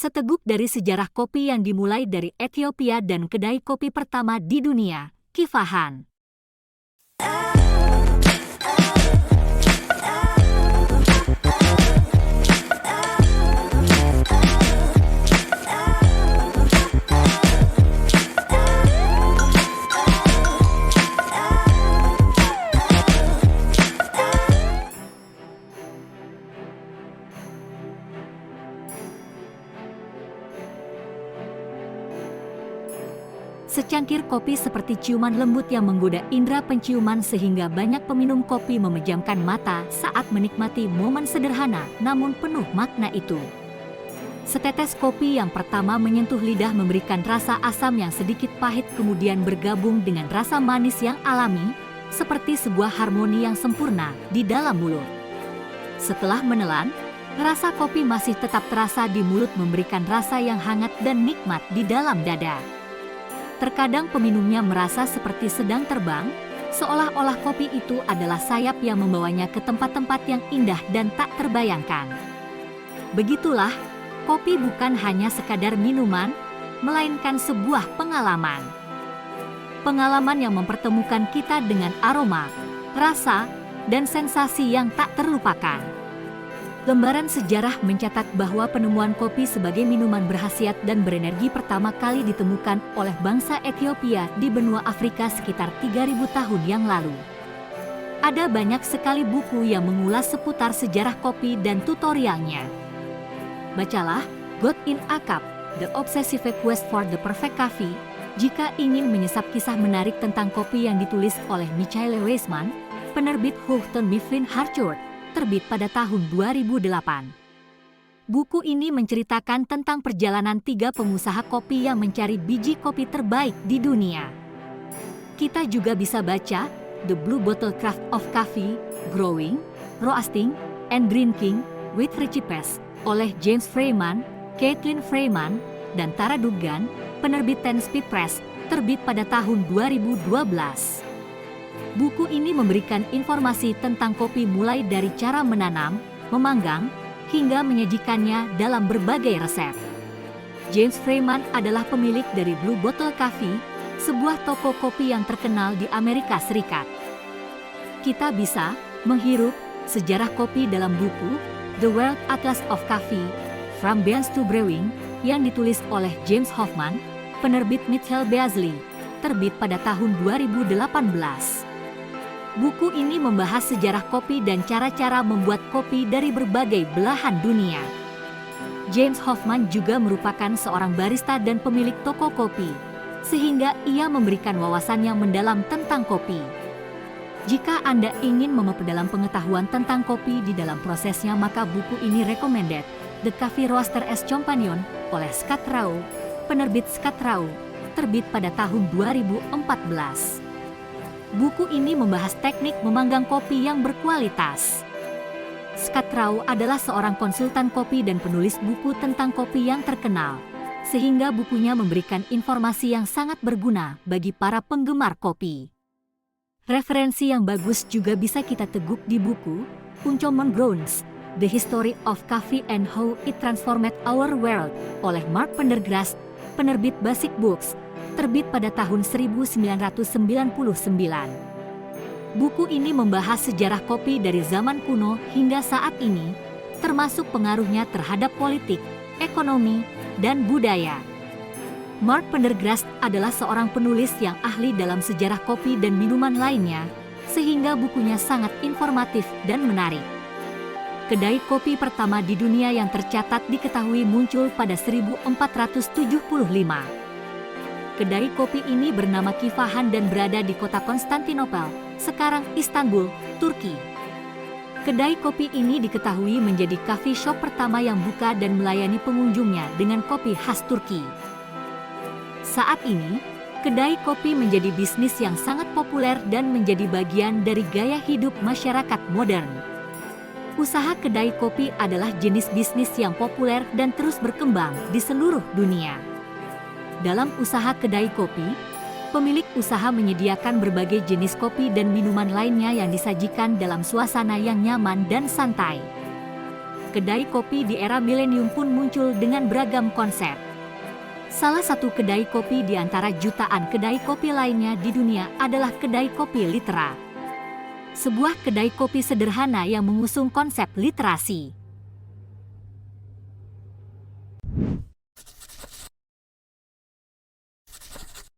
Seteguk dari sejarah kopi yang dimulai dari Ethiopia dan kedai kopi pertama di dunia, Kifahan. Secangkir kopi seperti ciuman lembut yang menggoda indera penciuman sehingga banyak peminum kopi memejamkan mata saat menikmati momen sederhana namun penuh makna itu. Setetes kopi yang pertama menyentuh lidah memberikan rasa asam yang sedikit pahit kemudian bergabung dengan rasa manis yang alami, seperti sebuah harmoni yang sempurna di dalam mulut. Setelah menelan, rasa kopi masih tetap terasa di mulut memberikan rasa yang hangat dan nikmat di dalam dada. Terkadang peminumnya merasa seperti sedang terbang, seolah-olah kopi itu adalah sayap yang membawanya ke tempat-tempat yang indah dan tak terbayangkan. Begitulah, kopi bukan hanya sekadar minuman, melainkan sebuah pengalaman. Pengalaman yang mempertemukan kita dengan aroma, rasa, dan sensasi yang tak terlupakan. Lembaran sejarah mencatat bahwa penemuan kopi sebagai minuman berkhasiat dan berenergi pertama kali ditemukan oleh bangsa Ethiopia di benua Afrika sekitar 3.000 tahun yang lalu. Ada banyak sekali buku yang mengulas seputar sejarah kopi dan tutorialnya. Bacalah God in a Cup, The Obsessive Quest for the Perfect Coffee, jika ingin menyesap kisah menarik tentang kopi yang ditulis oleh Michael Weissman, penerbit Houghton Mifflin Harcourt, terbit pada tahun 2008. Buku ini menceritakan tentang perjalanan 3 pengusaha kopi yang mencari biji kopi terbaik di dunia. Kita juga bisa baca The Blue Bottle Craft of Coffee, Growing, Roasting, and Drinking with Recipes oleh James Freeman, Caitlin Freeman, dan Tara Dugan, penerbit Ten Speed Press, terbit pada tahun 2012. Buku ini memberikan informasi tentang kopi mulai dari cara menanam, memanggang, hingga menyajikannya dalam berbagai resep. James Freeman adalah pemilik dari Blue Bottle Coffee, sebuah toko kopi yang terkenal di Amerika Serikat. Kita bisa menghirup sejarah kopi dalam buku The World Atlas of Coffee, From Beans to Brewing, yang ditulis oleh James Hoffman, penerbit Mitchell Beasley, terbit pada tahun 2018. Buku ini membahas sejarah kopi dan cara-cara membuat kopi dari berbagai belahan dunia. James Hoffman juga merupakan seorang barista dan pemilik toko kopi, sehingga ia memberikan wawasan yang mendalam tentang kopi. Jika Anda ingin memperdalam pengetahuan tentang kopi di dalam prosesnya, maka buku ini recommended, The Coffee Roaster as Companion, oleh Scott Rao, penerbit Scott Rao, terbit pada tahun 2014. Buku ini membahas teknik memanggang kopi yang berkualitas. Scott Rao adalah seorang konsultan kopi dan penulis buku tentang kopi yang terkenal, sehingga bukunya memberikan informasi yang sangat berguna bagi para penggemar kopi. Referensi yang bagus juga bisa kita teguk di buku Uncommon Grounds, The History of Coffee and How It Transformed Our World oleh Mark Pendergrast, penerbit Basic Books, terbit pada tahun 1999. Buku ini membahas sejarah kopi dari zaman kuno hingga saat ini, termasuk pengaruhnya terhadap politik, ekonomi, dan budaya. Mark Pendergrast adalah seorang penulis yang ahli dalam sejarah kopi dan minuman lainnya, sehingga bukunya sangat informatif dan menarik. Kedai kopi pertama di dunia yang tercatat diketahui muncul pada 1475. Kedai kopi ini bernama Kifahan dan berada di kota Konstantinopel, sekarang Istanbul, Turki. Kedai kopi ini diketahui menjadi coffee shop pertama yang buka dan melayani pengunjungnya dengan kopi khas Turki. Saat ini, kedai kopi menjadi bisnis yang sangat populer dan menjadi bagian dari gaya hidup masyarakat modern. Usaha kedai kopi adalah jenis bisnis yang populer dan terus berkembang di seluruh dunia. Dalam usaha kedai kopi, pemilik usaha menyediakan berbagai jenis kopi dan minuman lainnya yang disajikan dalam suasana yang nyaman dan santai. kedai kopi di era milenium pun muncul dengan beragam konsep. Salah satu kedai kopi di antara jutaan kedai kopi lainnya di dunia adalah kedai kopi Litera. Sebuah kedai kopi sederhana yang mengusung konsep literasi.